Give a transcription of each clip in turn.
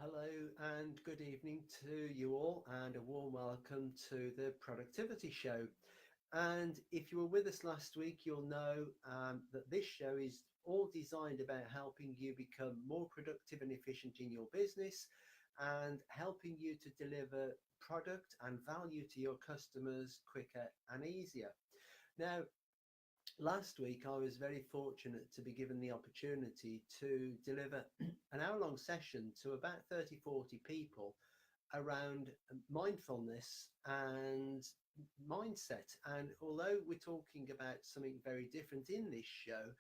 Hello and good evening to you all, and a warm welcome to the Productivity Show. And if you were with us last week, you'll know that this show is all designed about helping you become more productive and efficient in your business and helping you to deliver product and value to your customers quicker and easier. Now, last week, I was very fortunate to be given the opportunity to deliver an hour-long session to about 30, 40 people around mindfulness and mindset. And although we're talking about something very different in this show,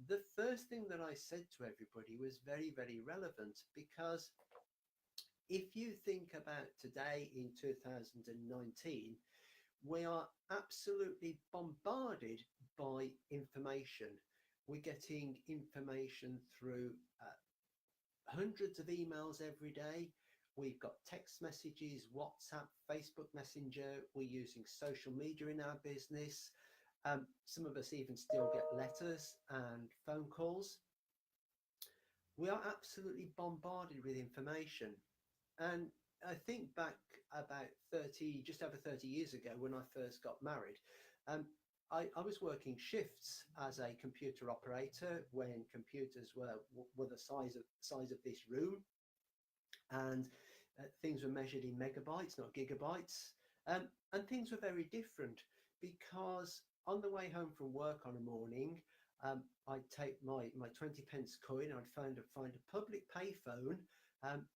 the first thing that I said to everybody was very, very relevant, because if you think about today in 2019, we are absolutely bombarded by information. We're getting information through hundreds of emails every day. We've got text messages, WhatsApp, Facebook Messenger. We're using social media in our business. Some of us even still get letters and phone calls. We are absolutely bombarded with information. And I think back about 30, just over 30 years ago when I first got married, um, I was working shifts as a computer operator when computers were the size of this room, and things were measured in megabytes, not gigabytes. And things were very different, because on the way home from work on a morning, I'd take my 20 pence coin, I'd find a public payphone.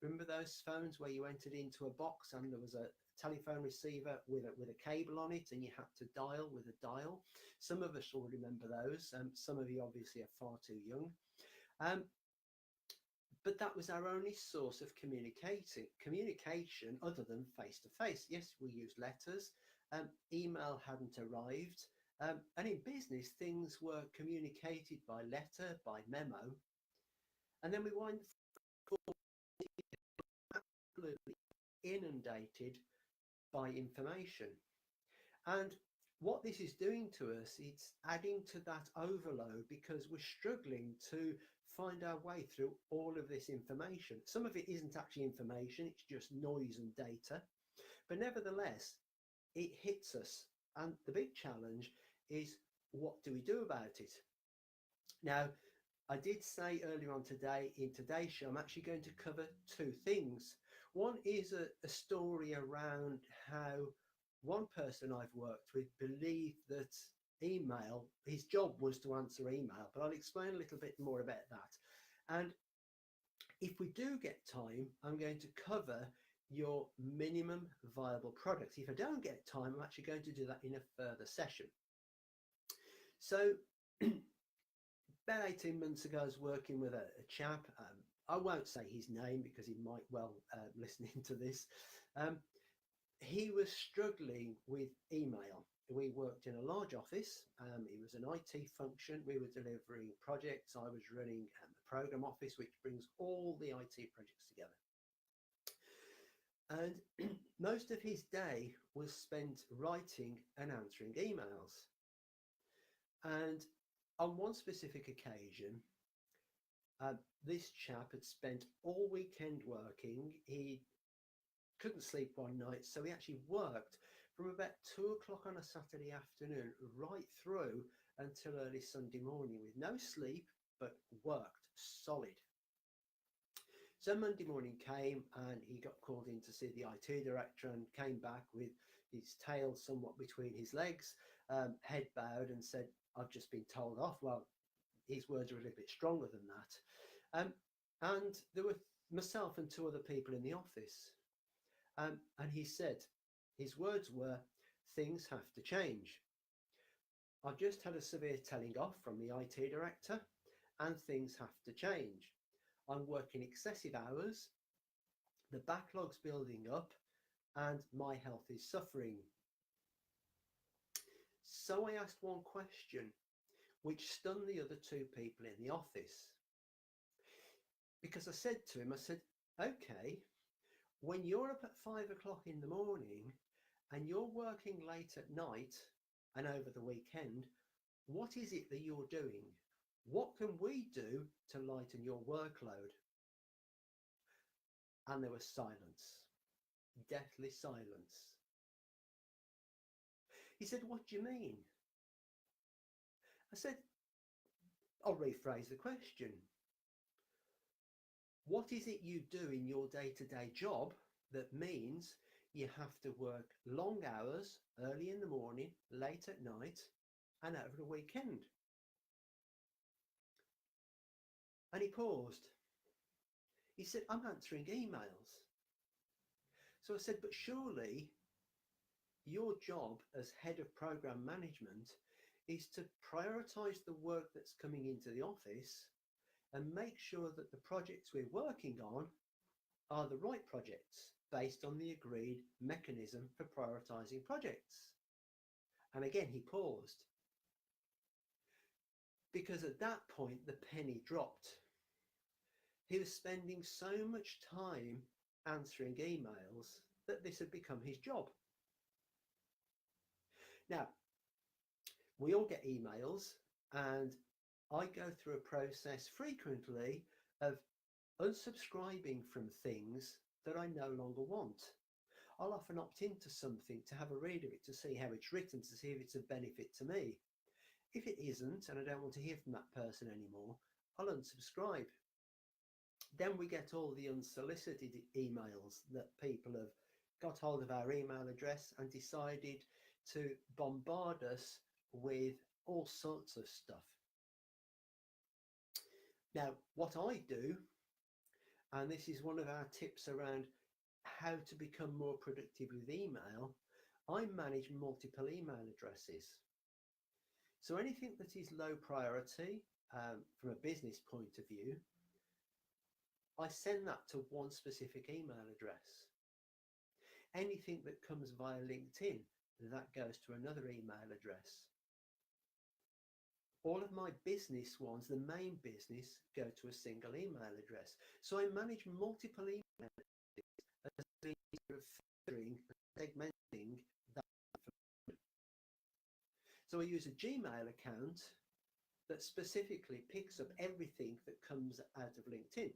Remember those phones where you entered into a box and there was a telephone receiver with a cable on it, and you had to dial with a dial? Some of us will remember those. Some of you obviously are far too young. Um, but that was our only source of communication other than face to face. Yes, we used letters. Email hadn't arrived. And in business, things were communicated by letter, by memo. And then we wind absolutely inundated by information. And what this is doing to us, it's adding to that overload, because we're struggling to find our way through all of this information. Some of it isn't actually information, it's just noise and data. But nevertheless, it hits us. And the big challenge is, what do we do about it? Now, I did say earlier on today, in today's show, I'm actually going to cover two things. One is a story around how one person I've worked with believed that his job was to answer email, but I'll explain a little bit more about that. And if we do get time, I'm going to cover your minimum viable products. If I don't get time, I'm actually going to do that in a further session. So about 18 months ago, I was working with a chap. I won't say his name because he might well listen into this. He was struggling with email. We worked in a large office. It was an IT function. We were delivering projects. I was running a program office, which brings all the IT projects together. And most of his day was spent writing and answering emails. And on one specific occasion, this chap had spent all weekend working. He couldn't sleep one night, so he actually worked from about 2 o'clock on a Saturday afternoon right through until early Sunday morning, with no sleep, but worked solid. So Monday morning came and he got called in to see the IT director, and came back with his tail somewhat between his legs, head bowed, and said, "I've just been told off." Well, his words were a little bit stronger than that. And there were myself and two other people in the office. And he said, his words were, "Things have to change. I've just had a severe telling off from the IT director, and things have to change. I'm working excessive hours, the backlog's building up, and my health is suffering." So I asked one question, which stunned the other two people in the office. Because I said to him, I said, "Okay, when you're up at 5 o'clock in the morning and you're working late at night and over the weekend, what is it that you're doing? What can we do to lighten your workload?" And there was silence, deathly silence. He said, "What do you mean?" I said, "I'll rephrase the question. What is it you do in your day-to-day job that means you have to work long hours, early in the morning, late at night, and over the weekend?" And he paused. He said, "I'm answering emails." So I said, "But surely your job as head of program management is to prioritize the work that's coming into the office and make sure that the projects we're working on are the right projects based on the agreed mechanism for prioritizing projects." And again, he paused, because at that point, the penny dropped. He was spending so much time answering emails that this had become his job. Now, we all get emails, and I go through a process frequently of unsubscribing from things that I no longer want. I'll often opt into something to have a read of it, to see how it's written, to see if it's of benefit to me. If it isn't, and I don't want to hear from that person anymore, I'll unsubscribe. Then we get all the unsolicited emails that people have got hold of our email address and decided to bombard us with all sorts of stuff. Now, what I do, and this is one of our tips around how to become more productive with email, I manage multiple email addresses. So anything that is low priority from a business point of view, I send that to one specific email address. Anything that comes via LinkedIn, that goes to another email address. All of my business ones, the main business, go to a single email address. So I manage multiple email addresses as a means of filtering and segmenting that information. So I use a Gmail account that specifically picks up everything that comes out of LinkedIn.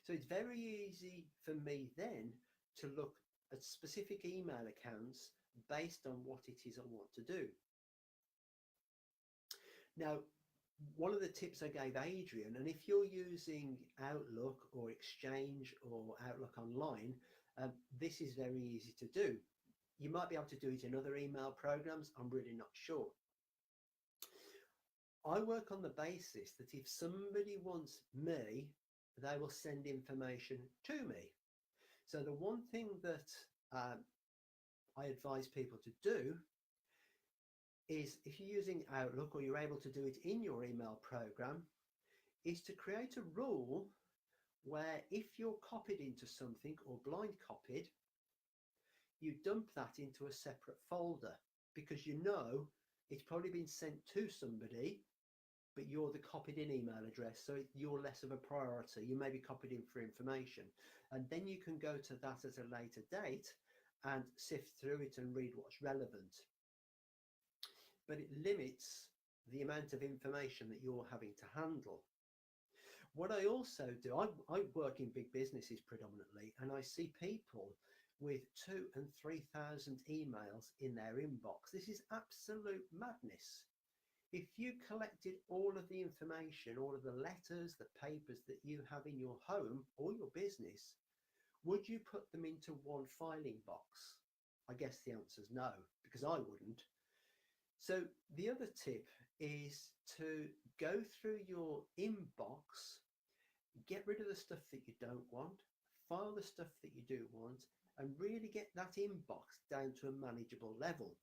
So it's very easy for me then to look at specific email accounts based on what it is I want to do. Now, one of the tips I gave Adrian, and if you're using Outlook or Exchange or Outlook Online, this is very easy to do. You might be able to do it in other email programs, I'm really not sure. I work on the basis that if somebody wants me, they will send information to me. So the one thing that I advise people to do is, if you're using Outlook or you're able to do it in your email program, is to create a rule where if you're copied into something or blind copied, you dump that into a separate folder, because you know it's probably been sent to somebody, but you're the copied in email address, so you're less of a priority. You may be copied in for information, and then you can go to that at a later date and sift through it and read what's relevant. But it limits the amount of information that you're having to handle. What I also do, I work in big businesses predominantly, and I see people with 2,000 and 3,000 emails in their inbox. This is absolute madness. If you collected all of the information, all of the letters, the papers that you have in your home or your business, would you put them into one filing box? I guess the answer is no, because I wouldn't. So the other tip is to go through your inbox, get rid of the stuff that you don't want, file the stuff that you do want, and really get that inbox down to a manageable level.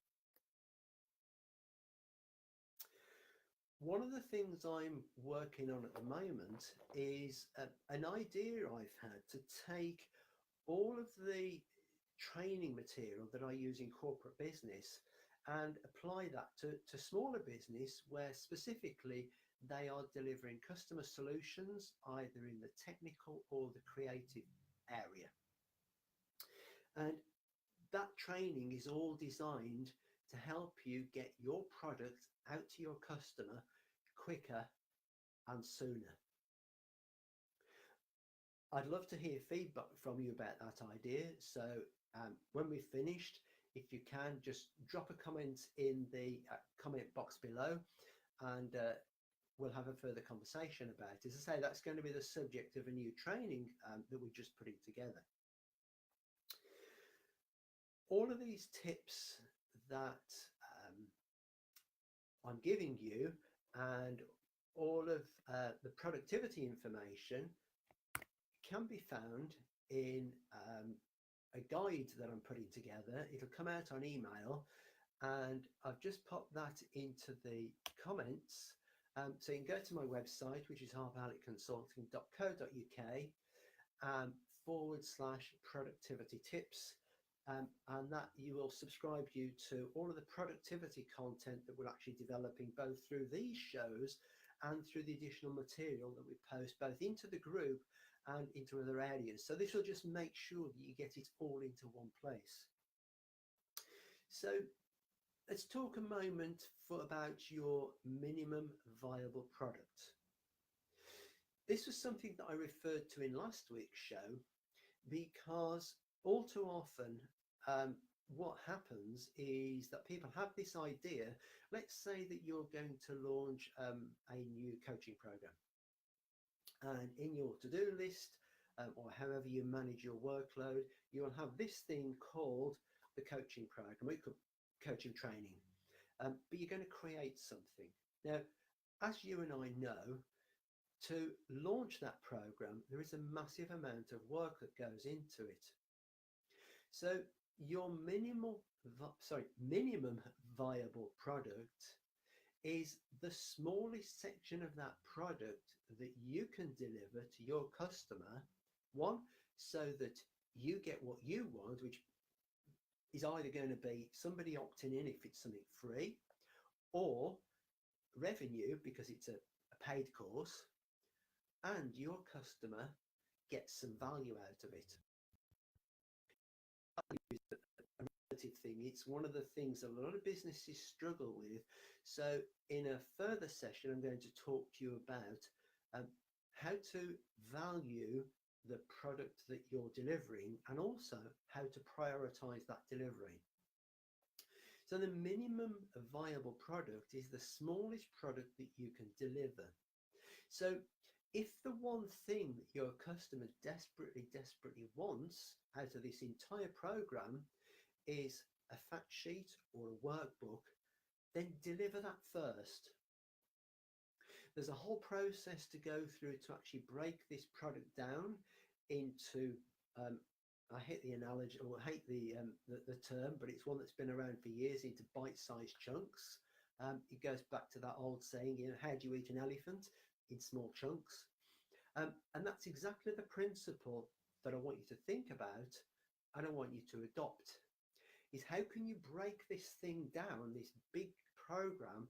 One of the things I'm working on at the moment is an idea I've had to take all of the training material that I use in corporate business and apply that to smaller business, where specifically they are delivering customer solutions either in the technical or the creative area. And that training is all designed to help you get your product out to your customer quicker and sooner. I'd love to hear feedback from you about that idea. So when we've finished, if you can, just drop a comment in the comment box below, and we'll have a further conversation about it. As I say, that's going to be the subject of a new training that we're just putting together. All of these tips that I'm giving you, and all of the productivity information, can be found in a guide that I'm putting together. It'll come out on email, and I've just popped that into the comments. So you can go to my website, which is harperhallettconsulting.co.uk /productivity tips, and that you will subscribe you to all of the productivity content that we're actually developing, both through these shows and through the additional material that we post both into the group and into other areas. So this will just make sure that you get it all into one place. So let's talk a moment about your minimum viable product. This was something that I referred to in last week's show, because all too often what happens is that people have this idea. Let's say that you're going to launch a new coaching program, and in your to-do list, or however you manage your workload, you'll have this thing called the coaching program, or coaching training, but you're going to create something. Now, as you and I know, to launch that program, there is a massive amount of work that goes into it. So your minimum viable product is the smallest section of that product that you can deliver to your customer. One, so that you get what you want, which is either going to be somebody opting in if it's something free, or revenue because it's a paid course, and your customer gets some value out of it. A relative thing. It's one of the things a lot of businesses struggle with. So in a further session, I'm going to talk to you about how to value the product that you're delivering, and also how to prioritize that delivery. So the minimum viable product is the smallest product that you can deliver. So if the one thing that your customer desperately wants out of this entire program is a fact sheet or a workbook, then deliver that first. There's a whole process to go through to actually break this product down into, I hate the analogy, or I hate the term, but it's one that's been around for years, into bite-sized chunks. It goes back to that old saying, you know, how do you eat an elephant? In small chunks. And that's exactly the principle that I want you to think about, and I want you to adopt, is how can you break this thing down, this big program,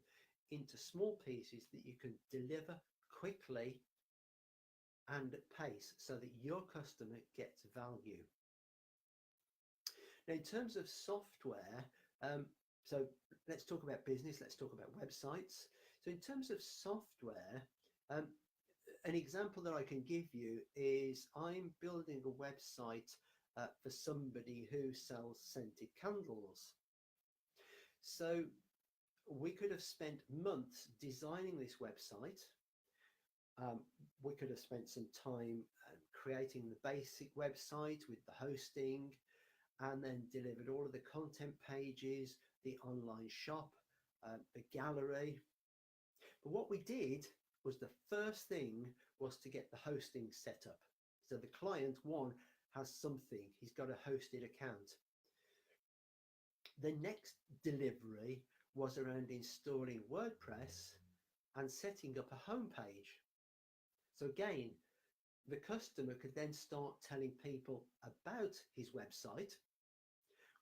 into small pieces that you can deliver quickly and at pace, so that your customer gets value. Now, in terms of software, so let's talk about business, let's talk about websites. So in terms of software, an example that I can give you is I'm building a website for somebody who sells scented candles. So we could have spent months designing this website. We could have spent some time creating the basic website with the hosting, and then delivered all of the content pages, the online shop, the gallery. But what we did was, the first thing was to get the hosting set up. So the client, one, has something, he's got a hosted account. The next delivery was around installing WordPress and setting up a homepage. So again, the customer could then start telling people about his website,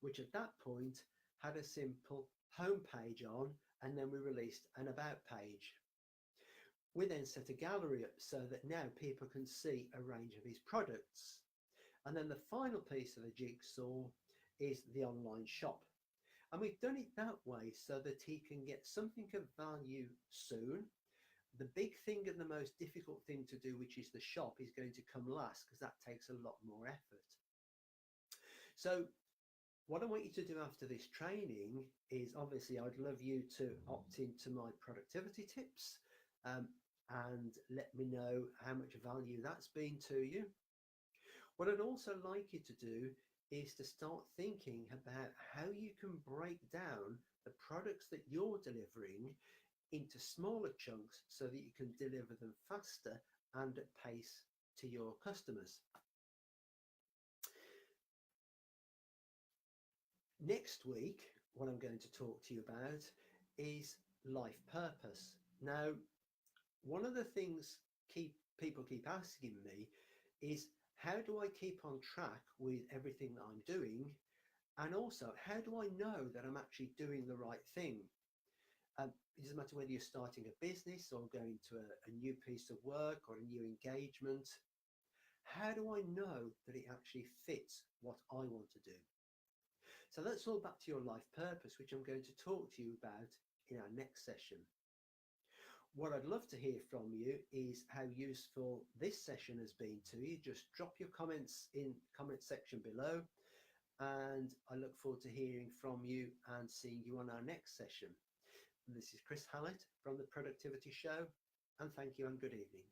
which at that point had a simple homepage on, and then we released an about page. We then set a gallery up so that now people can see a range of his products. And then the final piece of the jigsaw is the online shop. And we've done it that way so that he can get something of value soon, The big thing and the most difficult thing to do, which is the shop, is going to come last because that takes a lot more effort. So what I want you to do after this training is, obviously, I'd love you to opt into my productivity tips, and let me know how much value that's been to you. What I'd also like you to do is to start thinking about how you can break down the products that you're delivering into smaller chunks so that you can deliver them faster and at pace to your customers. Next week, what I'm going to talk to you about is life purpose. Now, one of the things people keep asking me is, how do I keep on track with everything that I'm doing? And also, how do I know that I'm actually doing the right thing? It doesn't matter whether you're starting a business or going to a new piece of work or a new engagement. How do I know that it actually fits what I want to do? So that's all back to your life purpose, which I'm going to talk to you about in our next session. What I'd love to hear from you is how useful this session has been to you. Just drop your comments in the comment section below, and I look forward to hearing from you and seeing you on our next session. This is Chris Hallett from the Productivity Show, and thank you and good evening.